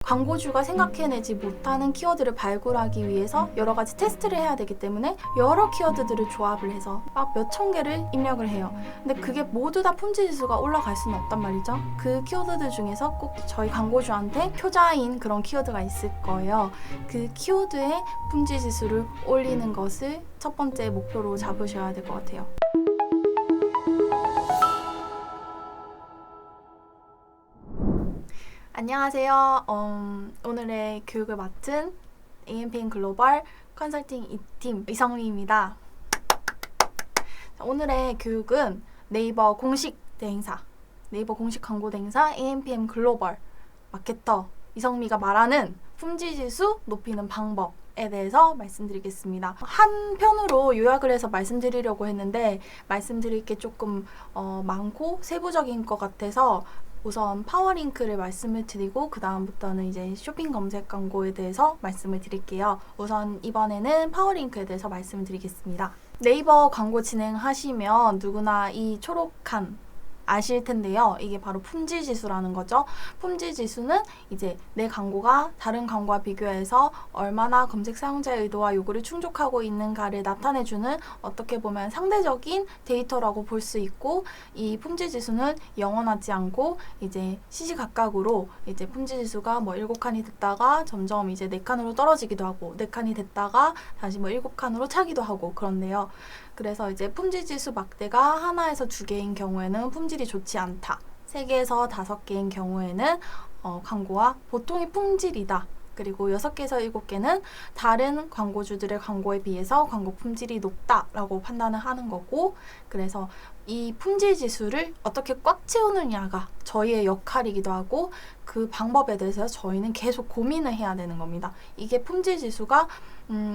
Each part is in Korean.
광고주가 생각해내지 못하는 키워드를 발굴하기 위해서 여러 가지 테스트를 해야 되기 때문에 여러 키워드들을 조합을 해서 막 몇천 개를 입력을 해요. 근데 그게 모두 다 품질지수가 올라갈 수는 없단 말이죠. 그 키워드들 중에서 꼭 저희 광고주한테 효자인 그런 키워드가 있을 거예요. 그 키워드의 품질지수를 올리는 것을 첫 번째 목표로 잡으셔야 될 것 같아요. 안녕하세요. 오늘의 교육을 맡은 AMPM 글로벌 컨설팅 2팀 이성미입니다. 오늘의 교육은 네이버 공식 대행사, 네이버 공식 광고 대행사 AMPM 글로벌 마케터 이성미가 말하는 품질지수 높이는 방법에 대해서 말씀드리겠습니다. 한 편으로 요약을 해서 말씀드리려고 했는데 말씀드릴 게 조금 많고 세부적인 것 같아서 우선 파워링크를 말씀을 드리고 그 다음부터는 이제 쇼핑 검색 광고에 대해서 말씀을 드릴게요. 우선 이번에는 파워링크에 대해서 말씀을 드리겠습니다. 네이버 광고 진행하시면 누구나 이 초록칸 아실 텐데요. 이게 바로 품질지수라는 거죠. 품질지수는 이제 내 광고가 다른 광고와 비교해서 얼마나 검색 사용자의 의도와 요구를 충족하고 있는가를 나타내주는 어떻게 보면 상대적인 데이터라고 볼 수 있고, 이 품질지수는 영원하지 않고 이제 시시각각으로 이제 품질지수가 뭐 7칸이 됐다가 점점 이제 4칸으로 떨어지기도 하고 4칸이 됐다가 다시 뭐 7칸으로 차기도 하고 그런데요. 그래서 이제 품질지수 막대가 하나에서 2개인 경우에는 품질이 좋지 않다. 3개에서 5개인 경우에는 광고와 보통의 품질이다. 그리고 6개에서 7개는 다른 광고주들의 광고에 비해서 광고 품질이 높다라고 판단을 하는 거고, 그래서 이 품질 지수를 어떻게 꽉 채우느냐가 저희의 역할이기도 하고 그 방법에 대해서 저희는 계속 고민을 해야 되는 겁니다. 이게 품질 지수가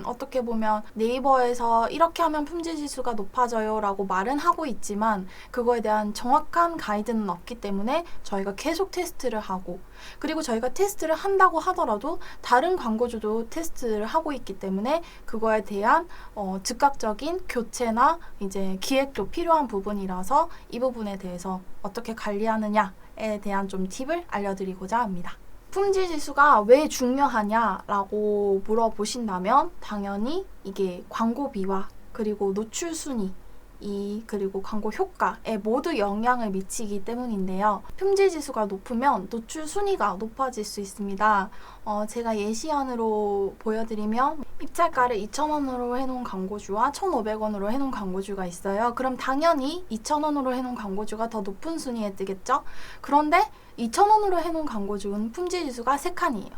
어떻게 보면 네이버에서 이렇게 하면 품질 지수가 높아져요 라고 말은 하고 있지만 그거에 대한 정확한 가이드는 없기 때문에 저희가 계속 테스트를 하고, 그리고 저희가 테스트를 한다고 하더라도 다른 광고주도 테스트를 하고 있기 때문에 그거에 대한 즉각적인 교체나 이제 기획도 필요한 부분이라서 이 부분에 대해서 어떻게 관리하느냐에 대한 좀 팁을 알려드리고자 합니다. 품질지수가 왜 중요하냐라고 물어보신다면 당연히 이게 광고비와 그리고 노출 순위 그리고 광고 효과에 모두 영향을 미치기 때문인데요. 품질지수가 높으면 노출 순위가 높아질 수 있습니다. 제가 예시안으로 보여드리면 입찰가를 2,000원으로 해놓은 광고주와 1,500원으로 해놓은 광고주가 있어요. 그럼 당연히 2,000원으로 해놓은 광고주가 더 높은 순위에 뜨겠죠? 그런데 2,000원으로 해놓은 광고주는 품질지수가 3칸이에요.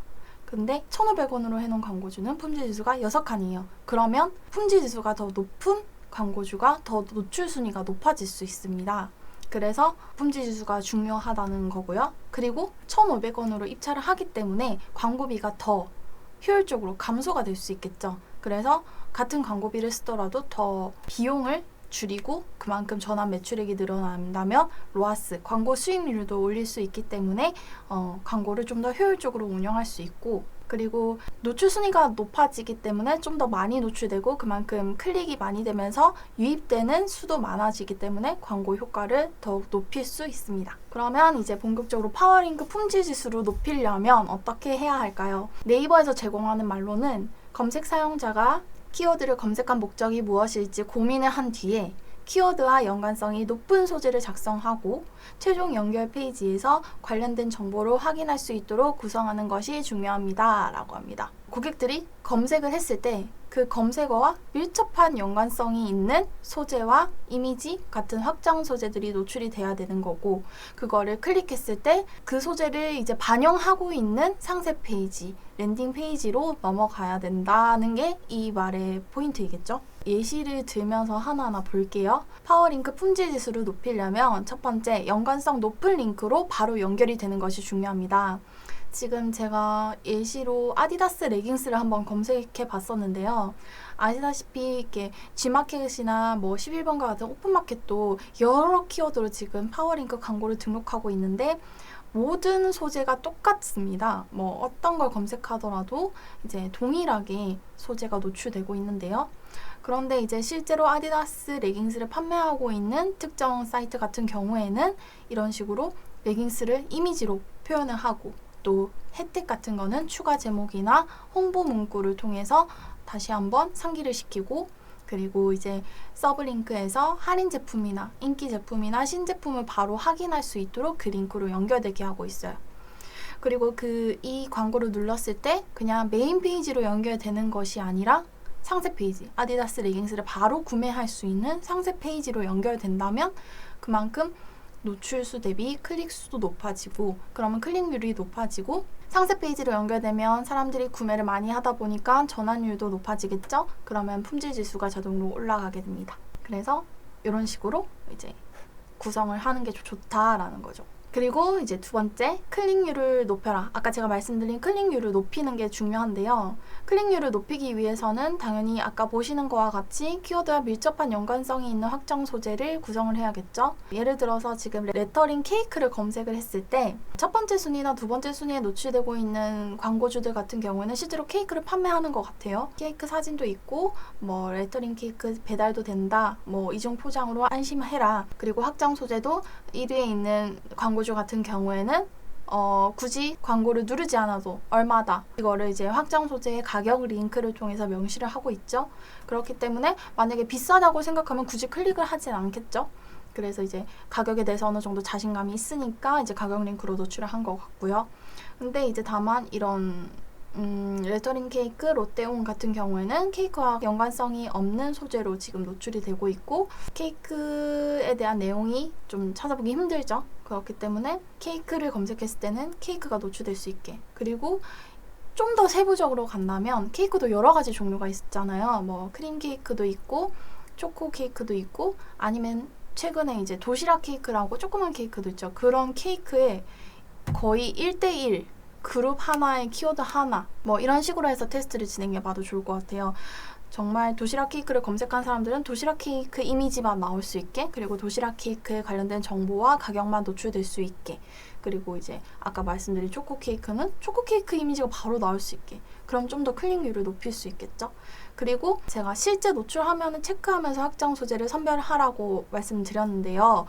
근데 1,500원으로 해놓은 광고주는 품질지수가 6칸이에요. 그러면 품질지수가 더 높은 광고주가 더 노출 순위가 높아질 수 있습니다. 그래서 품질지수가 중요하다는 거고요. 그리고 1,500원으로 입찰을 하기 때문에 광고비가 더 효율적으로 감소가 될 수 있겠죠. 그래서 같은 광고비를 쓰더라도 더 비용을 줄이고 그만큼 전환 매출액이 늘어난다면 로아스, 광고 수익률도 올릴 수 있기 때문에 광고를 좀 더 효율적으로 운영할 수 있고, 그리고 노출 순위가 높아지기 때문에 좀 더 많이 노출되고 그만큼 클릭이 많이 되면서 유입되는 수도 많아지기 때문에 광고 효과를 더욱 높일 수 있습니다. 그러면 이제 본격적으로 파워링크 품질 지수를 높이려면 어떻게 해야 할까요? 네이버에서 제공하는 말로는 검색 사용자가 키워드를 검색한 목적이 무엇일지 고민을 한 뒤에 키워드와 연관성이 높은 소재를 작성하고 최종 연결 페이지에서 관련된 정보를 확인할 수 있도록 구성하는 것이 중요합니다 라고 합니다. 고객들이 검색을 했을 때 그 검색어와 밀접한 연관성이 있는 소재와 이미지 같은 확장 소재들이 노출이 돼야 되는 거고, 그거를 클릭했을 때 그 소재를 이제 반영하고 있는 상세 페이지, 랜딩 페이지로 넘어가야 된다는 게 이 말의 포인트이겠죠. 예시를 들면서 하나하나 볼게요. 파워링크 품질 지수를 높이려면 첫 번째, 연관성 높은 링크로 바로 연결이 되는 것이 중요합니다. 지금 제가 예시로 아디다스 레깅스를 한번 검색해 봤었는데요. 아시다시피 이렇게 G마켓이나 뭐 11번가 같은 오픈마켓도 여러 키워드로 지금 파워링크 광고를 등록하고 있는데 모든 소재가 똑같습니다. 뭐 어떤 걸 검색하더라도 이제 동일하게 소재가 노출되고 있는데요. 그런데 이제 실제로 아디다스 레깅스를 판매하고 있는 특정 사이트 같은 경우에는 이런 식으로 레깅스를 이미지로 표현을 하고 또 혜택 같은 거는 추가 제목이나 홍보 문구를 통해서 다시 한번 상기를 시키고, 그리고 이제 서브링크에서 할인 제품이나 인기 제품이나 신제품을 바로 확인할 수 있도록 그 링크로 연결되게 하고 있어요. 그리고 이 광고를 눌렀을 때 그냥 메인 페이지로 연결되는 것이 아니라 상세 페이지, 아디다스 레깅스를 바로 구매할 수 있는 상세 페이지로 연결된다면 그만큼 노출수 대비 클릭수도 높아지고, 그러면 클릭률이 높아지고, 상세 페이지로 연결되면 사람들이 구매를 많이 하다 보니까 전환율도 높아지겠죠? 그러면 품질 지수가 자동으로 올라가게 됩니다. 그래서 이런 식으로 이제 구성을 하는 게 좋다라는 거죠. 그리고 이제 두 번째, 클릭률을 높여라. 아까 제가 말씀드린 클릭률을 높이는 게 중요한데요. 클릭률을 높이기 위해서는 당연히 아까 보시는 거와 같이 키워드와 밀접한 연관성이 있는 확정 소재를 구성을 해야겠죠. 예를 들어서 지금 레터링 케이크를 검색을 했을 때 첫 번째 순위나 두 번째 순위에 노출되고 있는 광고주들 같은 경우에는 실제로 케이크를 판매하는 것 같아요. 케이크 사진도 있고, 뭐 레터링 케이크 배달도 된다, 뭐 이중 포장으로 안심해라. 그리고 확정 소재도 1위에 있는 광고주 같은 경우에는 굳이 광고를 누르지 않아도 얼마다, 이거를 이제 확정 소재의 가격 링크를 통해서 명시를 하고 있죠. 그렇기 때문에 만약에 비싸다고 생각하면 굳이 클릭을 하진 않겠죠. 그래서 이제 가격에 대해서 어느 정도 자신감이 있으니까 이제 가격 링크로 노출을 한 것 같고요. 근데 이제 다만 이런 레터링 케이크, 롯데온 같은 경우에는 케이크와 연관성이 없는 소재로 지금 노출이 되고 있고, 케이크에 대한 내용이 좀 찾아보기 힘들죠. 그렇기 때문에 케이크를 검색했을 때는 케이크가 노출될 수 있게, 그리고 좀 더 세부적으로 간다면 케이크도 여러 가지 종류가 있잖아요. 뭐 크림 케이크도 있고 초코 케이크도 있고, 아니면 최근에 이제 도시락 케이크라고 조그만 케이크도 있죠. 그런 케이크에 거의 1대1 그룹 하나에 키워드 하나, 뭐 이런 식으로 해서 테스트를 진행해봐도 좋을 것 같아요. 정말 도시락 케이크를 검색한 사람들은 도시락 케이크 이미지만 나올 수 있게, 그리고 도시락 케이크에 관련된 정보와 가격만 노출될 수 있게, 그리고 이제 아까 말씀드린 초코 케이크는 초코 케이크 이미지가 바로 나올 수 있게, 그럼 좀 더 클릭률을 높일 수 있겠죠. 그리고 제가 실제 노출화면을 체크하면서 확정 소재를 선별하라고 말씀드렸는데요.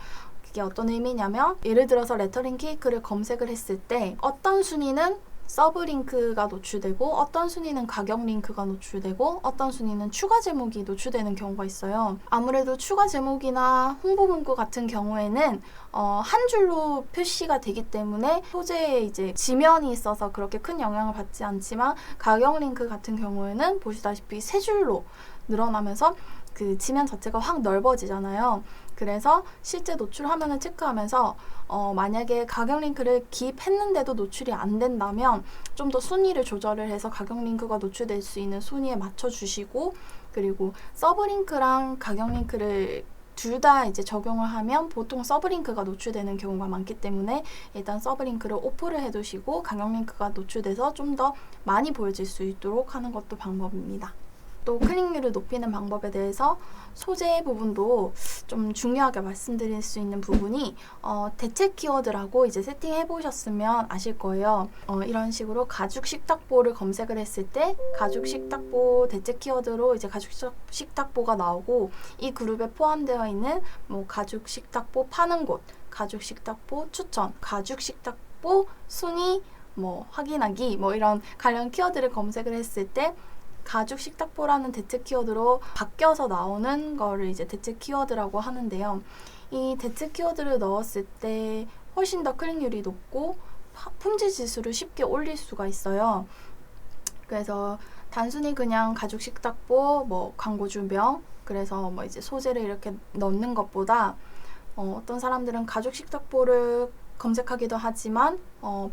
이게 어떤 의미냐면, 예를 들어서 레터링 케이크를 검색을 했을 때 어떤 순위는 서브링크가 노출되고, 어떤 순위는 가격 링크가 노출되고, 어떤 순위는 추가 제목이 노출되는 경우가 있어요. 아무래도 추가 제목이나 홍보 문구 같은 경우에는 한 줄로 표시가 되기 때문에 소재에 이제 지면이 있어서 그렇게 큰 영향을 받지 않지만, 가격 링크 같은 경우에는 보시다시피 세 줄로 늘어나면서 그 지면 자체가 확 넓어지잖아요. 그래서 실제 노출 화면을 체크하면서 만약에 가격 링크를 기입했는데도 노출이 안 된다면 좀 더 순위를 조절을 해서 가격 링크가 노출될 수 있는 순위에 맞춰주시고, 그리고 서브링크랑 가격 링크를 둘 다 이제 적용을 하면 보통 서브링크가 노출되는 경우가 많기 때문에 일단 서브링크를 오프를 해두시고 가격 링크가 노출돼서 좀 더 많이 보여질 수 있도록 하는 것도 방법입니다. 또 클릭률을 높이는 방법에 대해서 소재 부분도 좀 중요하게 말씀드릴 수 있는 부분이 대체 키워드라고 이제 세팅해 보셨으면 아실 거예요. 이런 식으로 가죽 식탁보를 검색을 했을 때 가죽 식탁보 대체 키워드로 이제 가죽 식탁보가 나오고, 이 그룹에 포함되어 있는 뭐 가죽 식탁보 파는 곳, 가죽 식탁보 추천, 가죽 식탁보 순위 뭐 확인하기, 뭐 이런 관련 키워드를 검색을 했을 때 가죽 식탁보라는 대체 키워드로 바뀌어서 나오는 거를 이제 대체 키워드라고 하는데요. 이 대체 키워드를 넣었을 때 훨씬 더 클릭률이 높고 품질 지수를 쉽게 올릴 수가 있어요. 그래서 단순히 그냥 가죽 식탁보, 뭐 광고주명, 그래서 뭐 이제 소재를 이렇게 넣는 것보다 어떤 사람들은 가죽 식탁보를 검색하기도 하지만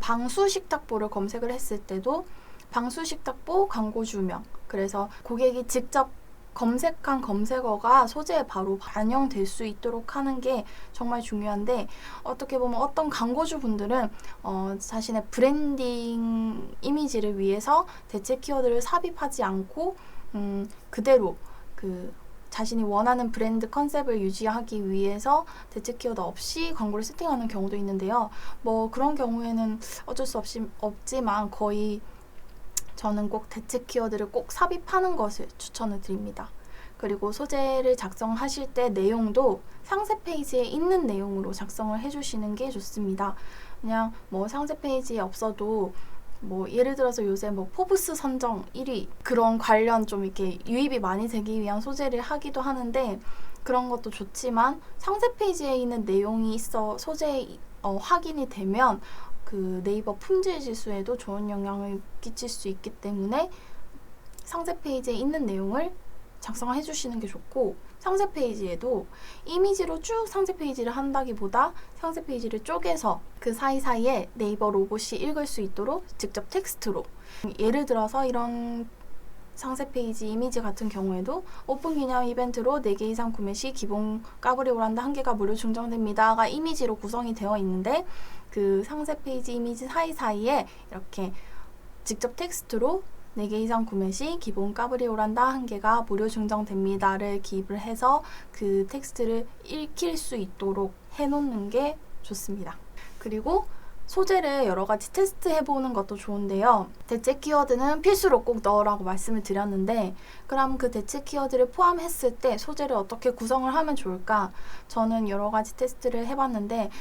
방수 식탁보를 검색을 했을 때도 방수 식탁보 광고주명, 그래서 고객이 직접 검색한 검색어가 소재에 바로 반영될 수 있도록 하는 게 정말 중요한데, 어떻게 보면 어떤 광고주분들은 자신의 브랜딩 이미지를 위해서 대체 키워드를 삽입하지 않고 그대로 자신이 원하는 브랜드 컨셉을 유지하기 위해서 대체 키워드 없이 광고를 세팅하는 경우도 있는데요. 뭐 그런 경우에는 어쩔 수 없지만 거의 저는 꼭 대체 키워드를 꼭 삽입하는 것을 추천을 드립니다. 그리고 소재를 작성하실 때 내용도 상세 페이지에 있는 내용으로 작성을 해주시는 게 좋습니다. 그냥 뭐 상세 페이지에 없어도 뭐 예를 들어서 요새 뭐 포브스 선정 1위 그런 관련 좀 이렇게 유입이 많이 되기 위한 소재를 하기도 하는데 그런 것도 좋지만 상세 페이지에 있는 내용이 있어 소재 확인이 되면 그 네이버 품질 지수에도 좋은 영향을 끼칠 수 있기 때문에 상세 페이지에 있는 내용을 작성해 주시는 게 좋고 상세 페이지에도 이미지로 쭉 상세 페이지를 한다기보다 상세 페이지를 쪼개서 그 사이사이에 네이버 로봇이 읽을 수 있도록 직접 텍스트로 예를 들어서 이런 상세 페이지 이미지 같은 경우에도 오픈 기념 이벤트로 4개 이상 구매 시 기본 까브리 오란다 1개가 무료 증정됩니다가 이미지로 구성이 되어 있는데 그 상세 페이지 이미지 사이사이에 이렇게 직접 텍스트로 4개 이상 구매 시 기본 까브리 오란다 1개가 무료 증정됩니다를 기입을 해서 그 텍스트를 읽힐 수 있도록 해놓는 게 좋습니다. 그리고 소재를 여러 가지 테스트 해보는 것도 좋은데요. 대체 키워드는 필수로 꼭 넣으라고 말씀을 드렸는데 그럼 그 대체 키워드를 포함했을 때 소재를 어떻게 구성을 하면 좋을까? 저는 여러 가지 테스트를 해봤는데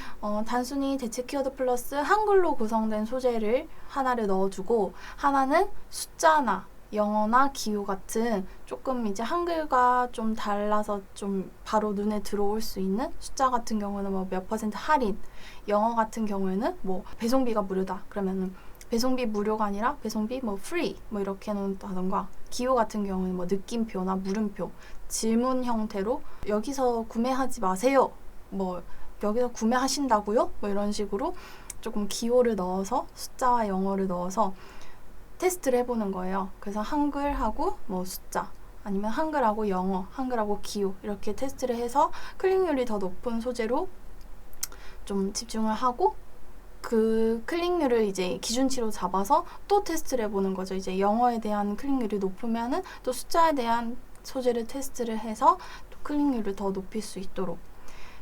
단순히 대체 키워드 플러스 한글로 구성된 소재를 하나를 넣어주고 하나는 숫자나 영어나 기호 같은 조금 이제 한글과 좀 달라서 좀 바로 눈에 들어올 수 있는 숫자 같은 경우는 뭐 몇 % 할인, 영어 같은 경우에는 뭐 배송비가 무료다 그러면은 배송비 무료가 아니라 배송비 뭐 free 뭐 이렇게 놓는다던가 기호 같은 경우는 뭐 느낌표나 물음표, 질문 형태로 여기서 구매하지 마세요 뭐 여기서 구매하신다고요? 뭐 이런 식으로 조금 기호를 넣어서 숫자와 영어를 넣어서 테스트를 해보는 거예요. 그래서 한글하고 뭐 숫자 아니면 한글하고 영어, 한글하고 기호 이렇게 테스트를 해서 클릭률이 더 높은 소재로 좀 집중을 하고 그 클릭률을 이제 기준치로 잡아서 또 테스트를 해보는 거죠. 이제 영어에 대한 클릭률이 높으면은 또 숫자에 대한 소재를 테스트를 해서 또 클릭률을 더 높일 수 있도록.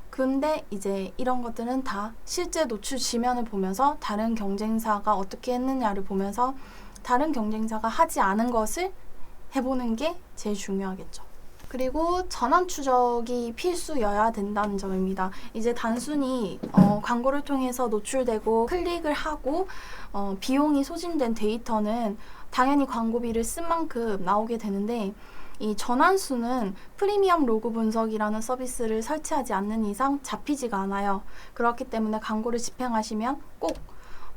근데 이제 이런 것들은 다 실제 노출 지면을 보면서 다른 경쟁사가 어떻게 했느냐를 보면서 다른 경쟁사가 하지 않은 것을 해보는 게 제일 중요하겠죠. 그리고 전환 추적이 필수여야 된다는 점입니다. 이제 단순히 광고를 통해서 노출되고 클릭을 하고 비용이 소진된 데이터는 당연히 광고비를 쓴 만큼 나오게 되는데 이 전환수는 프리미엄 로그 분석이라는 서비스를 설치하지 않는 이상 잡히지가 않아요. 그렇기 때문에 광고를 집행하시면 꼭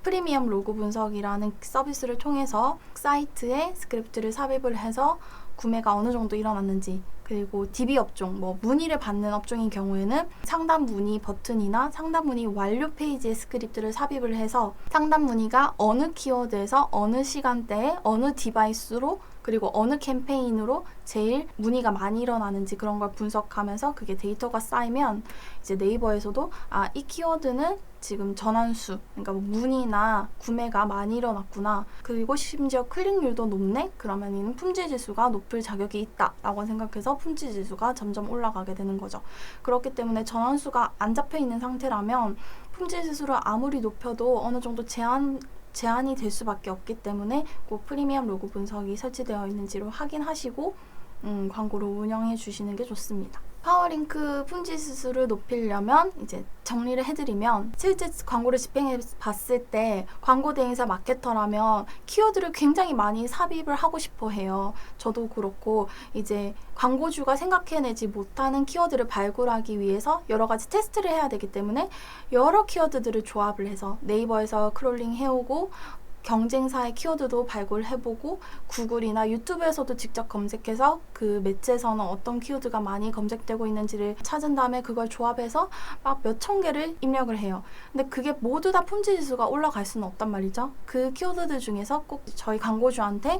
프리미엄 로그 분석이라는 서비스를 통해서 사이트에 스크립트를 삽입을 해서 구매가 어느 정도 일어났는지 그리고 DB 업종, 뭐 문의를 받는 업종인 경우에는 상담 문의 버튼이나 상담 문의 완료 페이지에 스크립트를 삽입을 해서 상담 문의가 어느 키워드에서 어느 시간대에 어느 디바이스로 그리고 어느 캠페인으로 제일 문의가 많이 일어나는지 그런 걸 분석하면서 그게 데이터가 쌓이면 이제 네이버에서도 이 키워드는 지금 전환수, 그러니까 뭐 문의나 구매가 많이 일어났구나. 그리고 심지어 클릭률도 높네? 그러면 이는 품질 지수가 높을 자격이 있다라고 생각해서 품질 지수가 점점 올라가게 되는 거죠. 그렇기 때문에 전환수가 안 잡혀 있는 상태라면 품질 지수를 아무리 높여도 어느 정도 제한이 될 수밖에 없기 때문에 꼭 프리미엄 로그 분석이 설치되어 있는지를 확인하시고 광고를 운영해 주시는 게 좋습니다. 파워링크 품질 지수를 높이려면 이제 정리를 해드리면 실제 광고를 집행해 봤을 때 광고 대행사 마케터라면 키워드를 굉장히 많이 삽입을 하고 싶어 해요. 저도 그렇고 이제 광고주가 생각해내지 못하는 키워드를 발굴하기 위해서 여러 가지 테스트를 해야 되기 때문에 여러 키워드들을 조합을 해서 네이버에서 크롤링 해오고 경쟁사의 키워드도 발굴해보고 구글이나 유튜브에서도 직접 검색해서 그 매체에서는 어떤 키워드가 많이 검색되고 있는지를 찾은 다음에 그걸 조합해서 막 몇천 개를 입력을 해요. 근데 그게 모두 다 품질 지수가 올라갈 수는 없단 말이죠. 그 키워드들 중에서 꼭 저희 광고주한테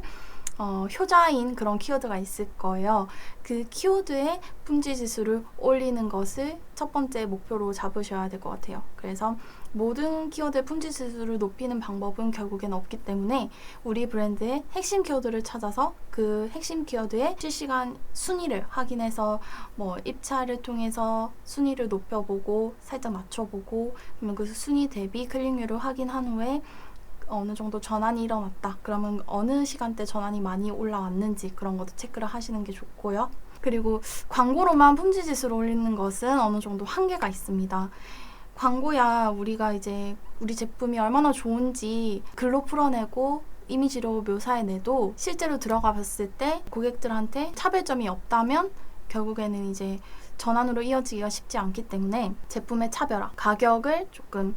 효자인 그런 키워드가 있을 거예요. 그 키워드의 품질 지수를 올리는 것을 첫 번째 목표로 잡으셔야 될 것 같아요. 그래서 모든 키워드의 품질 지수를 높이는 방법은 결국엔 없기 때문에 우리 브랜드의 핵심 키워드를 찾아서 그 핵심 키워드의 실시간 순위를 확인해서 뭐 입찰을 통해서 순위를 높여보고 살짝 낮춰보고 그러면 그 순위 대비 클릭률을 확인한 후에 어느 정도 전환이 일어났다. 그러면 어느 시간대 전환이 많이 올라왔는지 그런 것도 체크를 하시는 게 좋고요. 그리고 광고로만 품질 지수를 올리는 것은 어느 정도 한계가 있습니다. 광고야 우리가 이제 우리 제품이 얼마나 좋은지 글로 풀어내고 이미지로 묘사해내도 실제로 들어가 봤을 때 고객들한테 차별점이 없다면 결국에는 이제 전환으로 이어지기가 쉽지 않기 때문에 제품의 차별화, 가격을 조금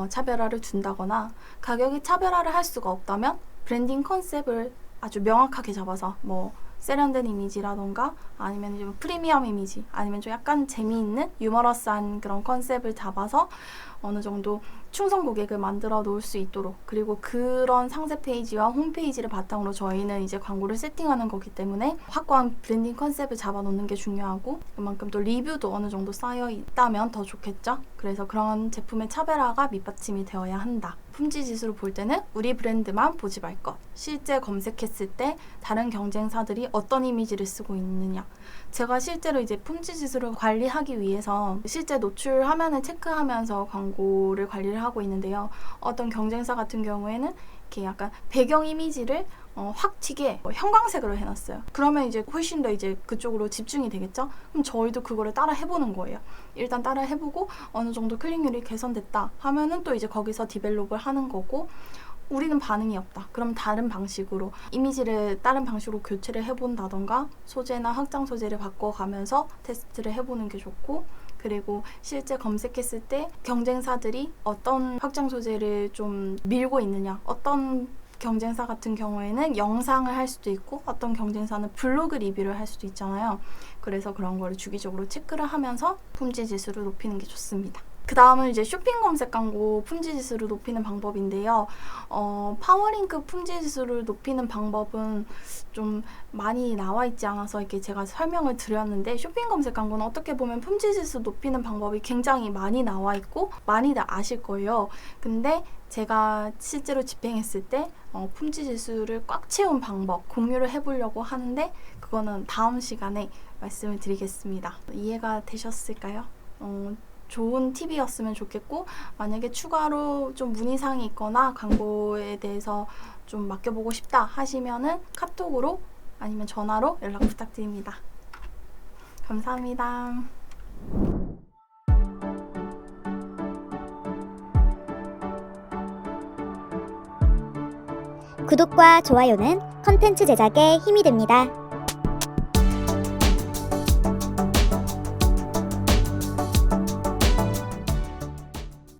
차별화를 둔다거나 가격의 차별화를 할 수가 없다면 브랜딩 컨셉을 아주 명확하게 잡아서 뭐 세련된 이미지라던가 아니면 좀 프리미엄 이미지 아니면 좀 약간 재미있는 유머러스한 그런 컨셉을 잡아서 어느 정도 충성 고객을 만들어 놓을 수 있도록, 그리고 그런 상세 페이지와 홈페이지를 바탕으로 저희는 이제 광고를 세팅하는 거기 때문에 확고한 브랜딩 컨셉을 잡아 놓는 게 중요하고, 그만큼 또 리뷰도 어느 정도 쌓여 있다면 더 좋겠죠. 그래서 그런 제품의 차별화가 밑받침이 되어야 한다. 품질 지수를 볼 때는 우리 브랜드만 보지 말 것. 실제 검색했을 때 다른 경쟁사들이 어떤 이미지를 쓰고 있느냐. 제가 실제로 이제 품질 지수를 관리하기 위해서 실제 노출 화면을 체크하면서 광고를 관리를 하고 있는데요. 어떤 경쟁사 같은 경우에는 이렇게 약간 배경 이미지를 확 튀게 형광색으로 해놨어요. 그러면 이제 훨씬 더 이제 그쪽으로 집중이 되겠죠? 그럼 저희도 그거를 따라 해보는 거예요. 일단 따라 해보고 어느 정도 클릭률이 개선됐다 하면은 또 이제 거기서 디벨롭을 하는 거고, 우리는 반응이 없다. 그럼 다른 방식으로 이미지를 다른 방식으로 교체를 해본다던가 소재나 확장 소재를 바꿔가면서 테스트를 해보는 게 좋고, 그리고 실제 검색했을 때 경쟁사들이 어떤 확장 소재를 좀 밀고 있느냐, 어떤 경쟁사 같은 경우에는 영상을 할 수도 있고 어떤 경쟁사는 블로그 리뷰를 할 수도 있잖아요. 그래서 그런 거를 주기적으로 체크를 하면서 품질 지수를 높이는 게 좋습니다. 그 다음은 이제 쇼핑 검색 광고 품질 지수를 높이는 방법인데요. 파워링크 품질 지수를 높이는 방법은 좀 많이 나와 있지 않아서 이렇게 제가 설명을 드렸는데, 쇼핑 검색 광고는 어떻게 보면 품질 지수 높이는 방법이 굉장히 많이 나와 있고 많이들 아실 거예요. 근데 제가 실제로 집행했을 때 품질 지수를 꽉 채운 방법 공유를 해보려고 하는데, 그거는 다음 시간에 말씀을 드리겠습니다. 이해가 되셨을까요? 좋은 팁이었으면 좋겠고, 만약에 추가로 좀 문의사항이 있거나 광고에 대해서 좀 맡겨보고 싶다 하시면은 카톡으로 아니면 전화로 연락 부탁드립니다. 감사합니다. 구독과 좋아요는 컨텐츠 제작에 힘이 됩니다.